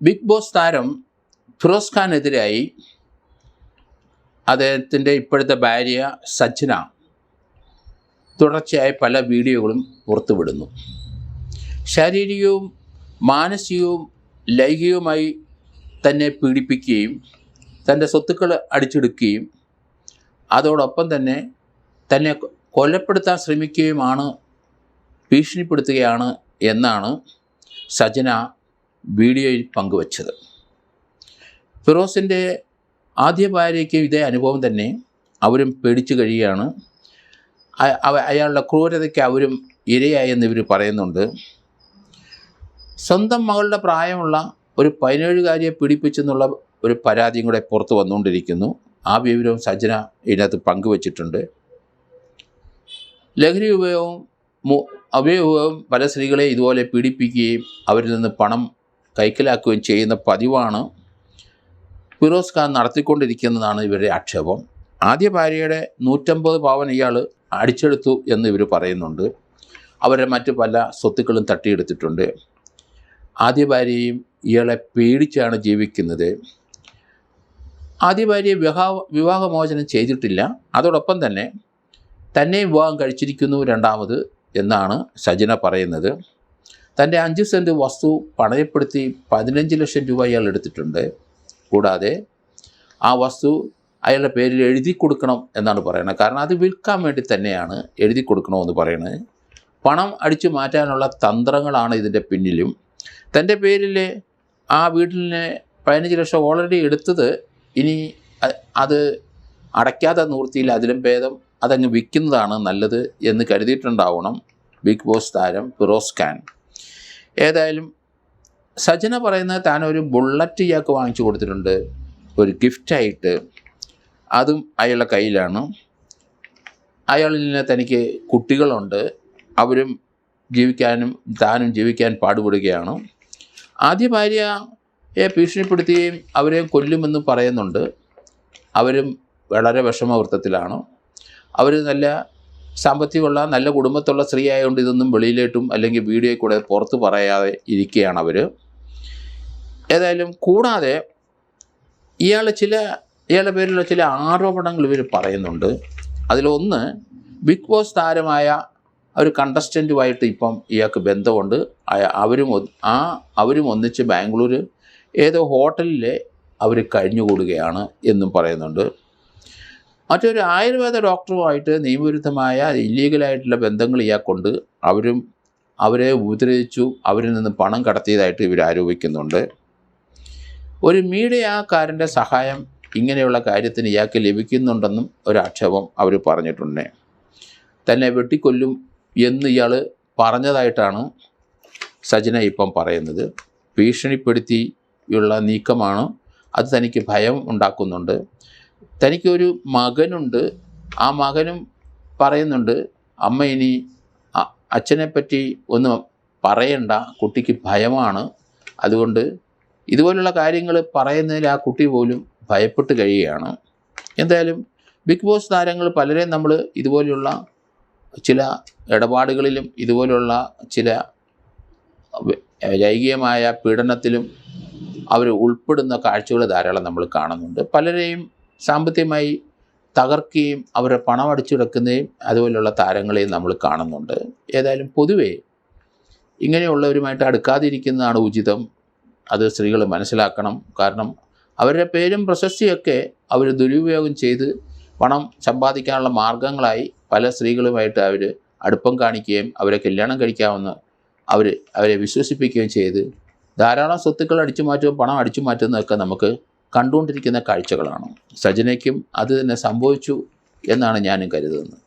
Big boss താരം ഫിറോസ് ഖാനെതിരായി അദ്ദേഹത്തിൻ്റെ ഇപ്പോഴത്തെ ഭാര്യ സജ്ന തുടർച്ചയായി പല വീഡിയോകളും പുറത്തുവിടുന്നു. ശാരീരികവും മാനസികവും ലൈംഗികവുമായി തന്നെ പീഡിപ്പിക്കുകയും തൻ്റെ സ്വത്തുക്കൾ അടിച്ചെടുക്കുകയും അതോടൊപ്പം തന്നെ കൊലപ്പെടുത്താൻ ശ്രമിക്കുകയുമാണ്, ഭീഷണിപ്പെടുത്തുകയാണ് എന്നാണ് സജ്ന വീഡിയോയിൽ പങ്കുവച്ചത്. ഫിറോസിൻ്റെ ആദ്യ ഭാര്യയ്ക്ക് ഇതേ അനുഭവം തന്നെ. അവരും പേടിച്ചു കഴിയുകയാണ്. അയാളുടെ ക്രൂരതയ്ക്ക് അവരും ഇരയായെന്ന് ഇവർ പറയുന്നുണ്ട്. സ്വന്തം മകളുടെ പ്രായമുള്ള ഒരു 17-കാരിയെ പീഡിപ്പിച്ചെന്നുള്ള ഒരു പരാതിയും കൂടെ പുറത്ത് വന്നുകൊണ്ടിരിക്കുന്നു. ആ വിവരവും സജ്ന ഇതിനകത്ത് പങ്കുവച്ചിട്ടുണ്ട്. ലഹരി ഉപയോഗവും പല സ്ത്രീകളെ ഇതുപോലെ പീഡിപ്പിക്കുകയും അവരിൽ നിന്ന് പണം കൈക്കലാക്കുകയും ചെയ്യുന്ന പതിവാണ് ഫിറോസ് ഖാൻ നടത്തിക്കൊണ്ടിരിക്കുന്നതാണ് ഇവരുടെ ആക്ഷേപം. ആദ്യ ഭാര്യയുടെ 150 പവൻ ഇയാൾ അടിച്ചെടുത്തു എന്ന് ഇവർ പറയുന്നുണ്ട്. അവരുടെ മറ്റ് പല സ്വത്തുക്കളും തട്ടിയെടുത്തിട്ടുണ്ട്. ആദ്യ ഭാര്യയും ഇയാളെ പേടിച്ചാണ് ജീവിക്കുന്നത്. ആദ്യ ഭാര്യയെ വിവാഹമോചനം ചെയ്തിട്ടില്ല. അതോടൊപ്പം തന്നെ വിവാഹം കഴിച്ചിരിക്കുന്നു രണ്ടാമത് എന്നാണ് സജ്ന പറയുന്നത്. തൻ്റെ 5 സെൻറ്റ് വസ്തു പണയപ്പെടുത്തി 15 ലക്ഷം രൂപ ഇയാൾ എടുത്തിട്ടുണ്ട്. കൂടാതെ ആ വസ്തു അയാളുടെ പേരിൽ എഴുതി കൊടുക്കണം എന്നാണ് പറയുന്നത്. കാരണം അത് വിൽക്കാൻ വേണ്ടി തന്നെയാണ് എഴുതി കൊടുക്കണമെന്ന് പറയുന്നത്. പണം അടിച്ചു മാറ്റാനുള്ള തന്ത്രങ്ങളാണ് ഇതിൻ്റെ പിന്നിലും. തൻ്റെ പേരിൽ ആ വീട്ടിന് 15 ലക്ഷം ഓൾറെഡി എടുത്തത് ഇനി അത് അടയ്ക്കാതെ നിവൃത്തിയിൽ അതിലും ഭേദം അതങ്ങ് വിൽക്കുന്നതാണ് നല്ലത് എന്ന് കരുതിയിട്ടുണ്ടാവണം ബിഗ് ബോസ് താരം ഫിറോസ് ഖാൻ. ഏതായാലും സജ്ന പറയുന്നത് താൻ ഒരു ബുള്ളറ്റ് ഇയാൾക്ക് വാങ്ങിച്ചു കൊടുത്തിട്ടുണ്ട്, ഒരു ഗിഫ്റ്റായിട്ട്. അതും അയാളുടെ കയ്യിലാണ്. അയാളിൽ നിന്ന് തനിക്ക് കുട്ടികളുണ്ട്, അവരും താനും ജീവിക്കാൻ പാടുപെടുകയാണ്. ആദ്യ ഭാര്യയെ ഭീഷണിപ്പെടുത്തുകയും അവരെ കൊല്ലുമെന്ന് പറയുന്നുണ്ട്. അവരും വളരെ വിഷമവൃത്തത്തിലാണ്. അവർ നല്ല സാമ്പത്തികമുള്ള നല്ല കുടുംബത്തുള്ള സ്ത്രീ ആയതുകൊണ്ട് ഇതൊന്നും വെളിയിലേട്ടും അല്ലെങ്കിൽ വീഡിയോയിൽ കൂടെ പുറത്ത് പറയാതെ ഇരിക്കുകയാണ് അവർ. ഏതായാലും കൂടാതെ ഇയാളുടെ പേരിലുള്ള ചില ആരോപണങ്ങൾ ഇവർ പറയുന്നുണ്ട്. അതിലൊന്ന്, ബിഗ് ബോസ് താരമായ ഒരു കണ്ടസ്റ്റൻറ്റുമായിട്ട് ഇപ്പം ഇയാൾക്ക് ബന്ധമുണ്ട്. അവരും ഒന്നിച്ച് ബാംഗ്ലൂർ ഏതോ ഹോട്ടലിൽ അവർ കഴിഞ്ഞുകൂടുകയാണ് എന്നും പറയുന്നുണ്ട്. മറ്റൊരു ആയുർവേദ ഡോക്ടറുമായിട്ട് നിയമവിരുദ്ധമായ ഇല്ലീഗലായിട്ടുള്ള ബന്ധങ്ങൾ ഇയാൾക്കുണ്ട്. അവരെ ഉപദ്രവിച്ചു, അവരിൽ നിന്ന് പണം കടത്തിയതായിട്ട് ഇവർ ആരോപിക്കുന്നുണ്ട്. ഒരു മീഡിയക്കാരൻ്റെ സഹായം ഇങ്ങനെയുള്ള കാര്യത്തിന് ഇയാൾക്ക് ലഭിക്കുന്നുണ്ടെന്നും ഒരാക്ഷേപം അവർ പറഞ്ഞിട്ടുണ്ട്. തന്നെ വെട്ടിക്കൊല്ലും എന്ന് ഇയാൾ പറഞ്ഞതായിട്ടാണ് സജ്ന ഇപ്പം പറയുന്നത്. ഭീഷണിപ്പെടുത്തിയുള്ള നീക്കമാണ്. അത് തനിക്ക് ഭയം ഉണ്ടാക്കുന്നുണ്ട്. തനിക്കൊരു മകനുണ്ട്. ആ മകനും പറയുന്നുണ്ട്, അമ്മ ഇനി അച്ഛനെപ്പറ്റി ഒന്നും പറയണ്ട, കുട്ടിക്ക് ഭയമാണ്. അതുകൊണ്ട് ഇതുപോലുള്ള കാര്യങ്ങൾ പറയുന്നതിൽ ആ കുട്ടി പോലും ഭയപ്പെട്ട് കഴിയുകയാണ്. എന്തായാലും ബിഗ് ബോസ് താരങ്ങൾ പലരെയും നമ്മൾ ഇതുപോലെയുള്ള ചില ഇടപാടുകളിലും ഇതുപോലുള്ള ചില ലൈംഗികമായ പീഡനത്തിലും അവർ ഉൾപ്പെടുന്ന കാഴ്ചകൾ ധാരാളം നമ്മൾ കാണുന്നുണ്ട്. പലരെയും സാമ്പത്തികമായി തകർക്കുകയും അവരെ പണം അടിച്ചെടുക്കുന്നതും അതുപോലെയുള്ള താരങ്ങളെയും നമ്മൾ കാണുന്നുണ്ട്. ഏതായാലും പൊതുവേ ഇങ്ങനെയുള്ളവരുമായിട്ട് അടുക്കാതിരിക്കുന്നതാണ് ഉചിതം. അത് സ്ത്രീകൾ മനസ്സിലാക്കണം. കാരണം അവരുടെ പേരും പ്രശസ്തിയൊക്കെ അവർ ദുരുപയോഗം ചെയ്ത് പണം സമ്പാദിക്കാനുള്ള മാർഗങ്ങളായി പല സ്ത്രീകളുമായിട്ട് അവർ അടുപ്പം കാണിക്കുകയും അവരെ കല്യാണം കഴിക്കാമെന്ന് അവരെ വിശ്വസിപ്പിക്കുകയും ചെയ്ത് ധാരാളം സ്വത്തുക്കൾ അടിച്ചു മാറ്റുകയും പണം അടിച്ചു മാറ്റുന്നതൊക്കെ നമുക്ക് കണ്ടുകൊണ്ടിരിക്കുന്ന കാഴ്ചകളാണ്. സജ്നയ്ക്കും അത് തന്നെ സംഭവിച്ചു എന്നാണ് ഞാനും കരുതുന്നത്.